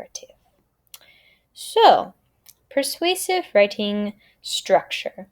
narrative. So, persuasive writing structure.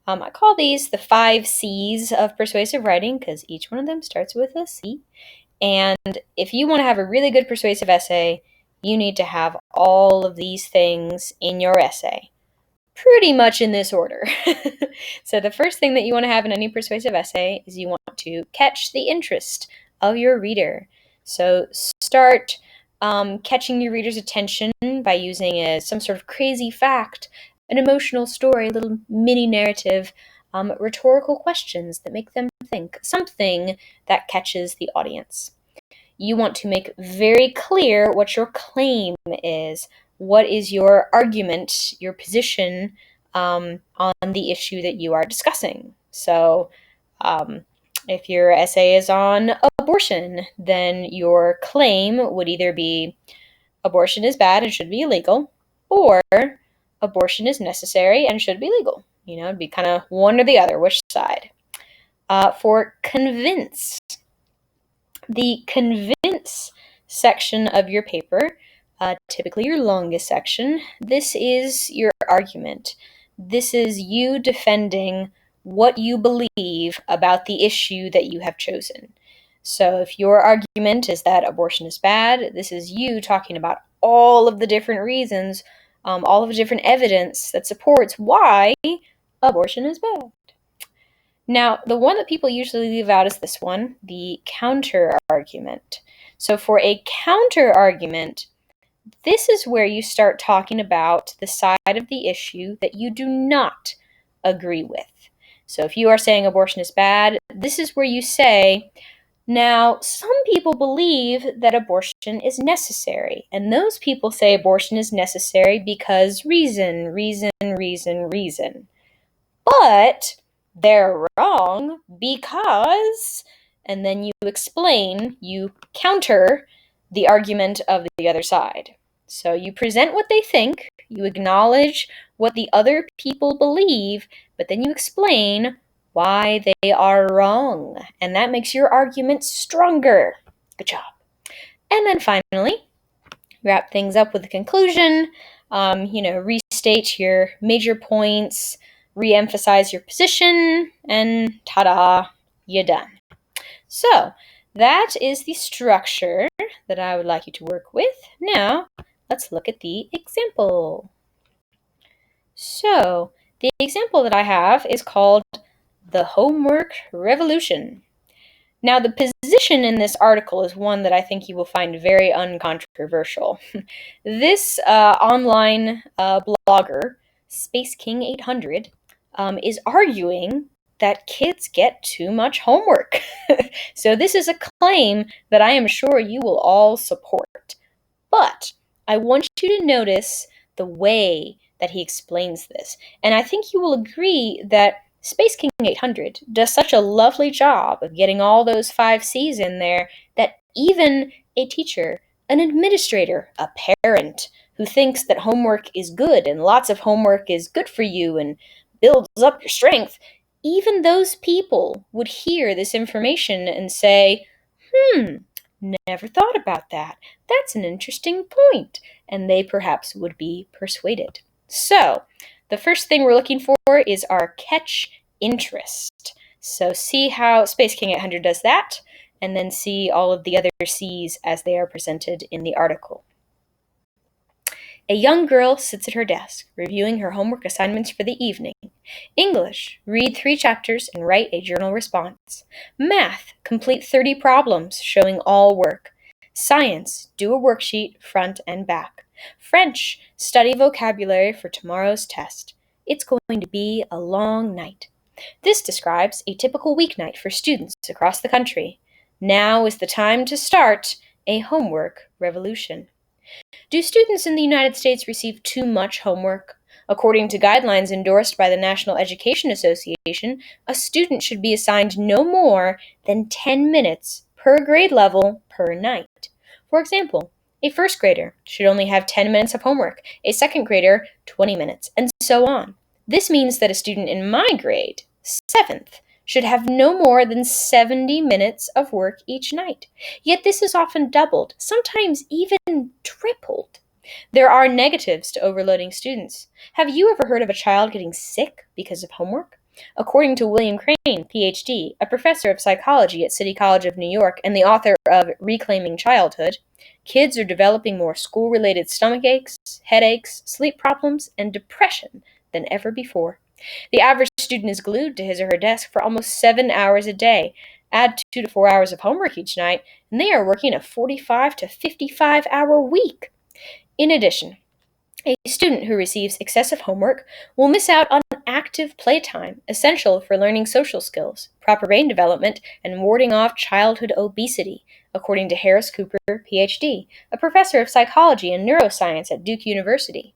I call these the 5 C's of persuasive writing because each one of them starts with a C. And if you want to have a really good persuasive essay, you need to have all of these things in your essay, pretty much in this order. So the first thing that you want to have in any persuasive essay is you want to catch the interest of your reader. So start catching your reader's attention by using some sort of crazy fact, an emotional story, a little mini narrative, rhetorical questions that make them think, something that catches the audience. You want to make very clear what your claim is. What is your argument, your position on the issue that you are discussing? So, if your essay is on abortion, then your claim would either be abortion is bad and should be illegal, or abortion is necessary and should be legal. It'd be kind of one or the other, which side? For convince, the convince section of your paper, typically your longest section, this is your argument. This is you defending what you believe about the issue that you have chosen. So if your argument is that abortion is bad, this is you talking about all of the different reasons, all of the different evidence that supports why abortion is bad. Now, the one that people usually leave out is this one, the counter-argument. So for a counter-argument, this is where you start talking about the side of the issue that you do not agree with. So if you are saying abortion is bad, this is where you say, now, some people believe that abortion is necessary, and those people say abortion is necessary because reason. But they're wrong because, and then you explain, you counter the argument of the other side. So you present what they think, you acknowledge what the other people believe, but then you explain why they are wrong. And that makes your argument stronger. Good job. And then finally, wrap things up with a conclusion, restate your major points, re-emphasize your position, and ta-da, you're done. So, that is the structure that I would like you to work with. Now, let's look at the example. So, the example that I have is called the homework revolution. Now, the position in this article is one that I think you will find very uncontroversial. This online blogger, Space King 800, is arguing that kids get too much homework. So this is a claim that I am sure you will all support. But I want you to notice the way that he explains this. And I think you will agree that Space King 800 does such a lovely job of getting all those 5 C's in there that even a teacher, an administrator, a parent who thinks that homework is good and lots of homework is good for you and builds up your strength, even those people would hear this information and say, never thought about that. That's an interesting point. And they perhaps would be persuaded. So, the first thing we're looking for is our catch interest. So see how Space King 800 does that, and then see all of the other C's as they are presented in the article. A young girl sits at her desk, reviewing her homework assignments for the evening. English, read 3 chapters and write a journal response. Math, complete 30 problems showing all work. Science, do a worksheet front and back. French, study vocabulary for tomorrow's test. It's going to be a long night. This describes a typical weeknight for students across the country. Now is the time to start a homework revolution. Do students in the United States receive too much homework? According to guidelines endorsed by the National Education Association, a student should be assigned no more than 10 minutes per grade level per night. For example, a first grader should only have 10 minutes of homework, a second grader 20 minutes, and so on. This means that a student in my grade, 7th, should have no more than 70 minutes of work each night. Yet this is often doubled, sometimes even tripled. There are negatives to overloading students. Have you ever heard of a child getting sick because of homework? According to William Crane, PhD, a professor of psychology at City College of New York and the author of Reclaiming Childhood, kids are developing more school related stomach aches, headaches, sleep problems, and depression than ever before. The average student is glued to his or her desk for almost 7 hours a day. Add 2 to 4 hours of homework each night, and they are working a 45 to 55-hour week. In addition, a student who receives excessive homework will miss out on active playtime, essential for learning social skills, proper brain development, and warding off childhood obesity, according to Harris Cooper, PhD, a professor of psychology and neuroscience at Duke University.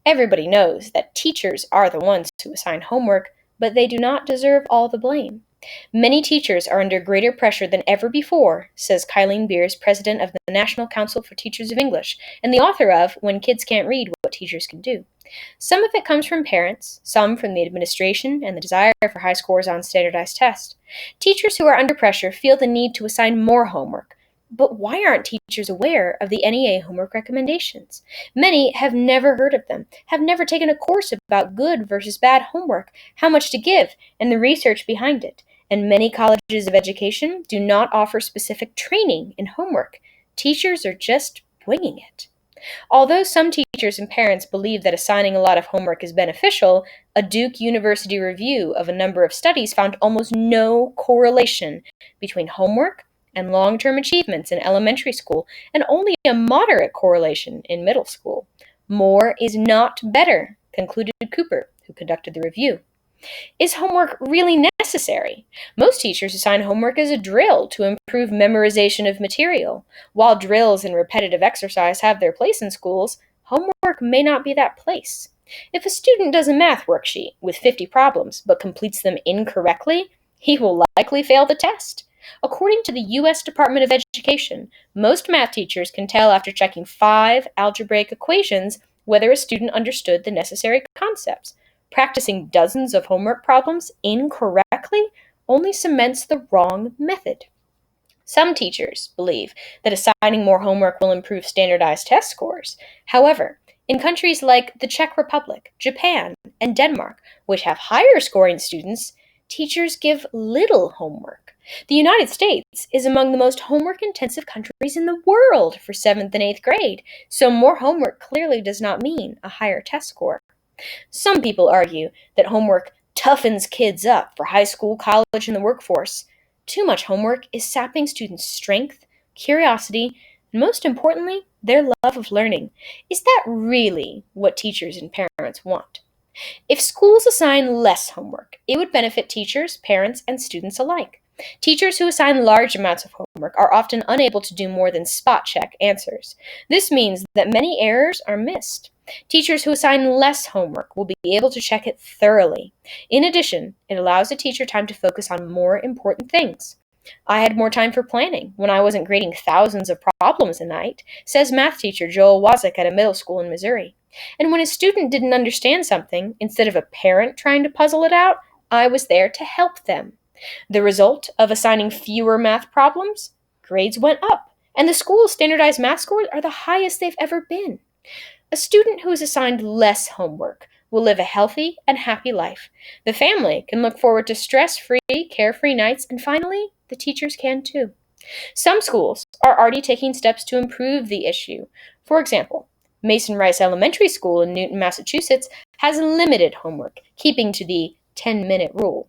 Everybody knows that teachers are the ones who assign homework, but they do not deserve all the blame. Many teachers are under greater pressure than ever before, says Kylene Beers, president of the National Council for Teachers of English, and the author of When Kids Can't Read, What Teachers Can Do. Some of it comes from parents, some from the administration and the desire for high scores on standardized tests. Teachers who are under pressure feel the need to assign more homework. But why aren't teachers aware of the NEA homework recommendations? Many have never heard of them, have never taken a course about good versus bad homework, how much to give, and the research behind it. And many colleges of education do not offer specific training in homework. Teachers are just winging it. Although some teachers and parents believe that assigning a lot of homework is beneficial, a Duke University review of a number of studies found almost no correlation between homework and long-term achievements in elementary school, and only a moderate correlation in middle school. More is not better, concluded Cooper, who conducted the review. Is homework really necessary? Most teachers assign homework as a drill to improve memorization of material. While drills and repetitive exercise have their place in schools, homework may not be that place. If a student does a math worksheet with 50 problems but completes them incorrectly, he will likely fail the test. According to the U.S. Department of Education, most math teachers can tell after checking 5 algebraic equations whether a student understood the necessary concepts. Practicing dozens of homework problems incorrectly only cements the wrong method. Some teachers believe that assigning more homework will improve standardized test scores. However, in countries like the Czech Republic, Japan, and Denmark, which have higher scoring students, teachers give little homework. The United States is among the most homework intensive countries in the world for 7th and 8th grade, so more homework clearly does not mean a higher test score. Some people argue that homework toughens kids up for high school, college, and the workforce. Too much homework is sapping students' strength, curiosity, and most importantly, their love of learning. Is that really what teachers and parents want? If schools assign less homework, it would benefit teachers, parents, and students alike. Teachers who assign large amounts of homework are often unable to do more than spot check answers. This means that many errors are missed. Teachers who assign less homework will be able to check it thoroughly. In addition, it allows a teacher time to focus on more important things. I had more time for planning when I wasn't grading thousands of problems a night, says math teacher Joel Wazik at a middle school in Missouri. And when a student didn't understand something, instead of a parent trying to puzzle it out, I was there to help them. The result of assigning fewer math problems? Grades went up, and the school's standardized math scores are the highest they've ever been. A student who is assigned less homework will live a healthy and happy life. The family can look forward to stress-free, carefree nights, and finally, the teachers can too. Some schools are already taking steps to improve the issue. For example, Mason Rice Elementary School in Newton, Massachusetts has limited homework, keeping to the 10-minute rule.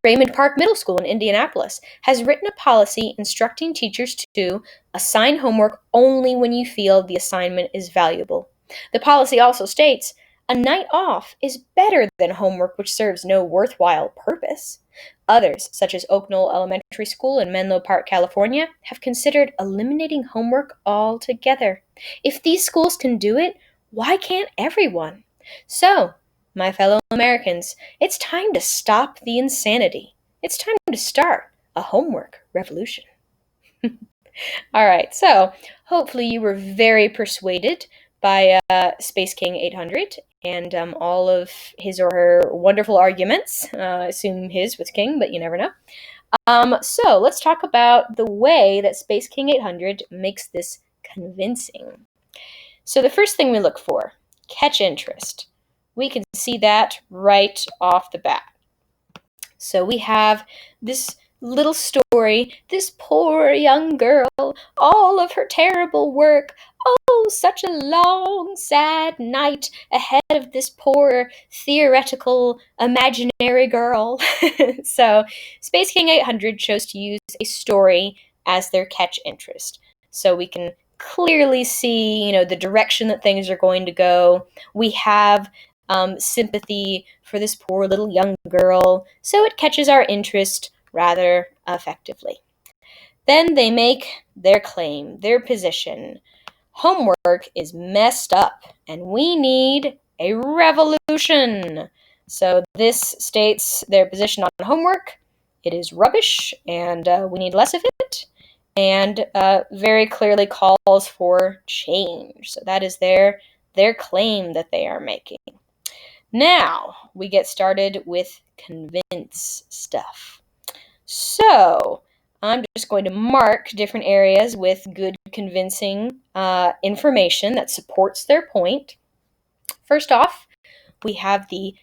Raymond Park Middle School in Indianapolis has written a policy instructing teachers to assign homework only when you feel the assignment is valuable. The policy also states, a night off is better than homework which serves no worthwhile purpose. Others, such as Oak Knoll Elementary School in Menlo Park, California, have considered eliminating homework altogether. If these schools can do it, why can't everyone? So, my fellow Americans, it's time to stop the insanity. It's time to start a homework revolution. All right, so hopefully you were very persuaded by Space King 800 and all of his or her wonderful arguments. Assume his was king, but you never know. So let's talk about the way that Space King 800 makes this convincing. So the first thing we look for, catch interest. We can see that right off the bat. So we have this little story, this poor young girl, all of her terrible work. Oh, such a long, sad night ahead of this poor, theoretical, imaginary girl. So Space King 800 chose to use a story as their catch interest. So we can clearly see, the direction that things are going to go. We have sympathy for this poor little young girl, so it catches our interest rather effectively. Then they make their claim, their position. Homework is messed up, and we need a revolution. So this states their position on homework. It is rubbish, and we need less of it, and very clearly calls for change. So that is their claim that they are making. Now, we get started with convince stuff. So, I'm just going to mark different areas with good convincing information that supports their point. First off, we have the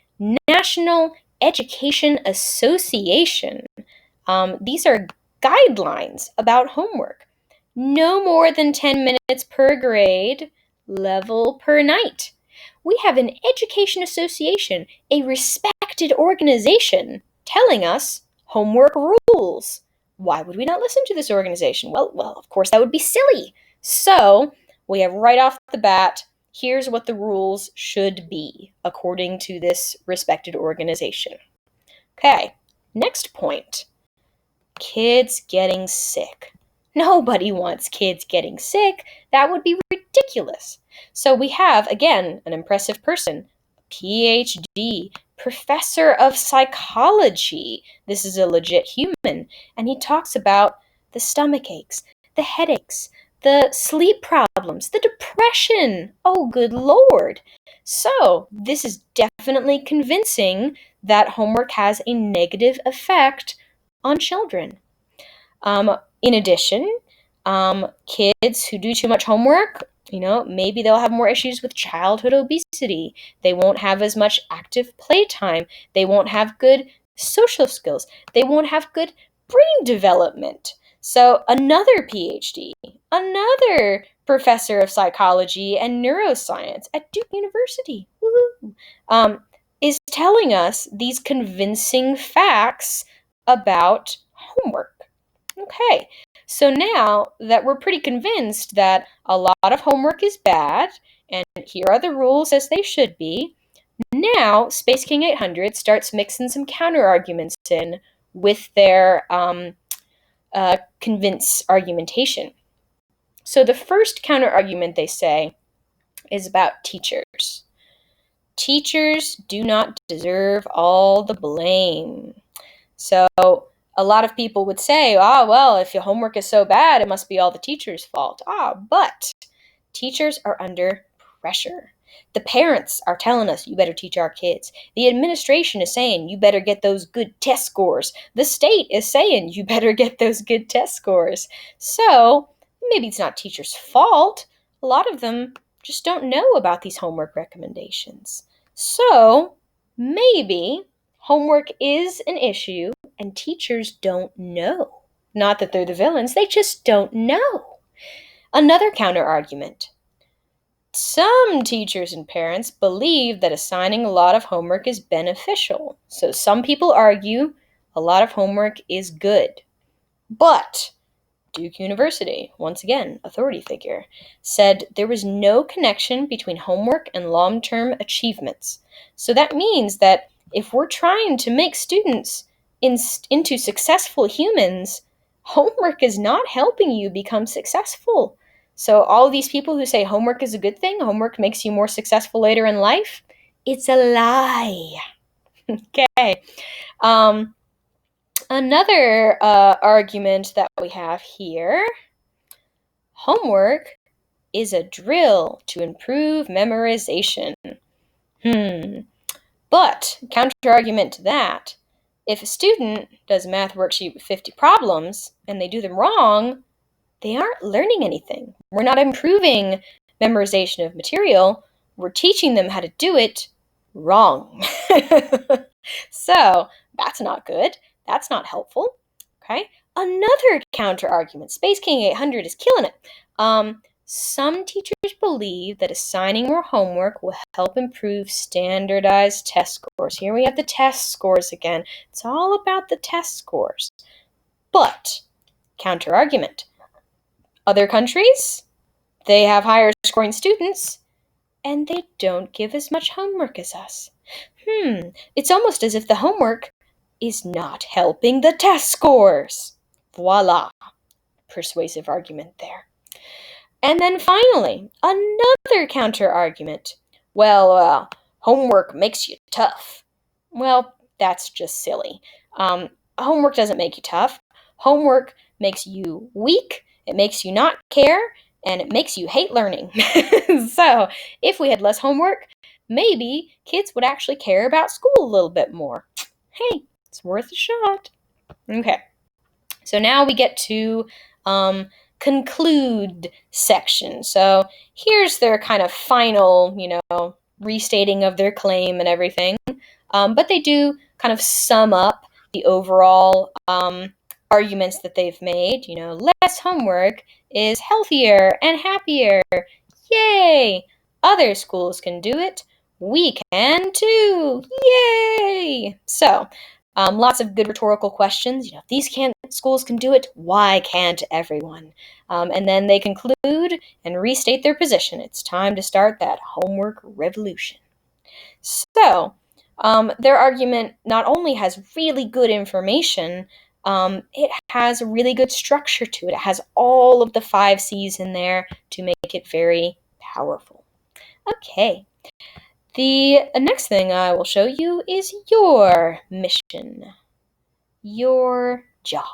National Education Association. These are guidelines about homework. No more than 10 minutes per grade, level per night. We have an education association, a respected organization, telling us homework rules. Why would we not listen to this organization? Well, of course, that would be silly. So, we have right off the bat, here's what the rules should be, according to this respected organization. Okay, next point. Kids getting sick. Nobody wants kids getting sick. That would be ridiculous. So we have, again, an impressive person, PhD, professor of psychology. This is a legit human. And he talks about the stomach aches, the headaches, the sleep problems, the depression. Oh, good Lord. So this is definitely convincing that homework has a negative effect on children. In addition, kids who do too much homework, maybe they'll have more issues with childhood obesity. They won't have as much active playtime. They won't have good social skills. They won't have good brain development. So another PhD, another professor of psychology and neuroscience at Duke University, is telling us these convincing facts about homework. Okay, so now that we're pretty convinced that a lot of homework is bad, and here are the rules as they should be, now Space King 800 starts mixing some counter arguments in with their convince argumentation. So the first counter argument they say is about teachers. Teachers do not deserve all the blame. So a lot of people would say, well, if your homework is so bad, it must be all the teacher's fault. But teachers are under pressure. The parents are telling us, you better teach our kids. The administration is saying, you better get those good test scores. The state is saying, you better get those good test scores. So maybe it's not teachers' fault. A lot of them just don't know about these homework recommendations. So maybe homework is an issue and teachers don't know. Not that they're the villains, they just don't know. Another counter argument. Some teachers and parents believe that assigning a lot of homework is beneficial. So some people argue a lot of homework is good. But Duke University, once again, authority figure, said there was no connection between homework and long-term achievements. So that means that if we're trying to make students into successful humans, homework is not helping you become successful. So all these people who say homework is a good thing, homework makes you more successful later in life, it's a lie. Okay. Another argument that we have here, homework is a drill to improve memorization. But, counter-argument to that, if a student does a math worksheet with 50 problems and they do them wrong, they aren't learning anything. We're not improving memorization of material, we're teaching them how to do it wrong. So that's not good. That's not helpful. Okay. Another counter argument. Space King 800 is killing it. Some teachers believe that assigning more homework will help improve standardized test scores. Here we have the test scores again. It's all about the test scores. But, counter argument. Other countries, they have higher scoring students, and they don't give as much homework as us. It's almost as if the homework is not helping the test scores. Voila. Persuasive argument there. And then finally, another counter argument. Well, homework makes you tough. Well, that's just silly. Homework doesn't make you tough. Homework makes you weak, it makes you not care, and it makes you hate learning. So, if we had less homework, maybe kids would actually care about school a little bit more. Hey, it's worth a shot. Okay, so now we get to conclude section. So here's their kind of final, restating of their claim and everything. But they do kind of sum up the overall arguments that they've made. Less homework is healthier and happier. Yay! Other schools can do it. We can too. Yay! So, lots of good rhetorical questions. If these schools can do it, why can't everyone? And then they conclude and restate their position. It's time to start that homework revolution. So, their argument not only has really good information, it has a really good structure to it. It has all of the 5 C's in there to make it very powerful. Okay. The next thing I will show you is your mission, your job.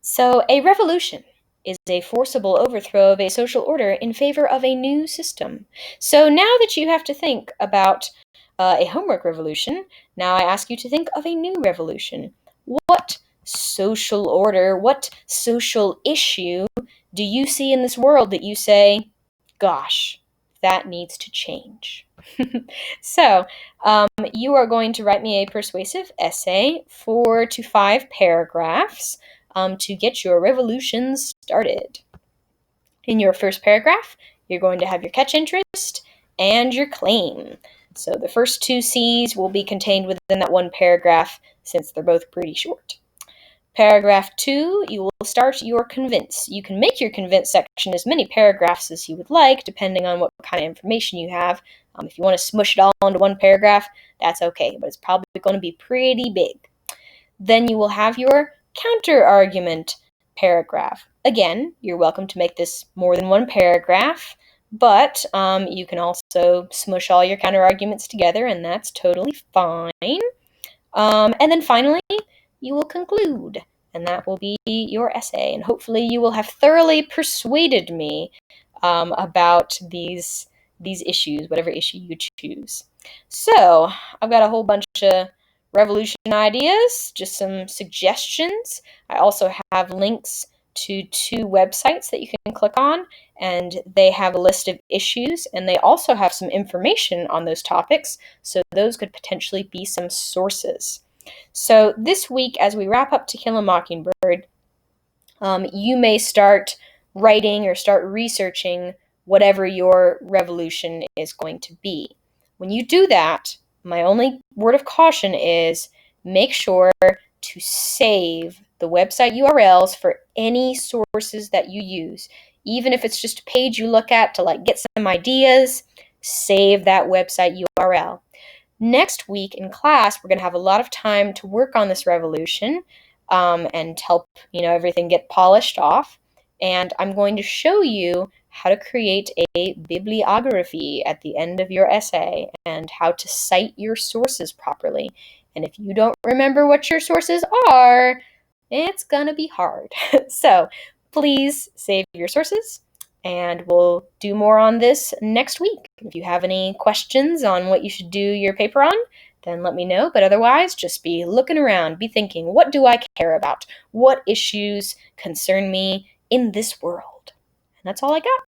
So, a revolution is a forcible overthrow of a social order in favor of a new system. So now that you have to think about a homework revolution, now I ask you to think of a new revolution. What social order, what social issue do you see in this world that you say, gosh, that needs to change? So, you are going to write me a persuasive essay, 4 to 5 paragraphs, to get your revolution started. In your first paragraph, you're going to have your catch interest and your claim. So the first 2 C's will be contained within that one paragraph since they're both pretty short. Paragraph 2, you will start your convince. You can make your convince section as many paragraphs as you would like, depending on what kind of information you have. If you want to smush it all into one paragraph, that's okay, but it's probably going to be pretty big. Then you will have your counter-argument paragraph. Again, you're welcome to make this more than one paragraph, but you can also smush all your counter-arguments together, and that's totally fine. And then finally, you will conclude, and that will be your essay. And hopefully you will have thoroughly persuaded me about these issues, whatever issue you choose. So, I've got a whole bunch of revolution ideas, just some suggestions. I also have links to 2 websites that you can click on, and they have a list of issues, and they also have some information on those topics, so those could potentially be some sources. So this week, as we wrap up To Kill a Mockingbird, you may start writing or start researching whatever your revolution is going to be. When you do that, my only word of caution is make sure to save the website URLs for any sources that you use. Even if it's just a page you look at to get some ideas, save that website URL. Next week in class, we're going to have a lot of time to work on this revolution and help everything get polished off. And I'm going to show you how to create a bibliography at the end of your essay and how to cite your sources properly. And if you don't remember what your sources are, it's going to be hard. So please save your sources, and we'll do more on this next week. If you have any questions on what you should do your paper on, then let me know. But otherwise, just be looking around, be thinking, what do I care about? What issues concern me in this world? And that's all I got.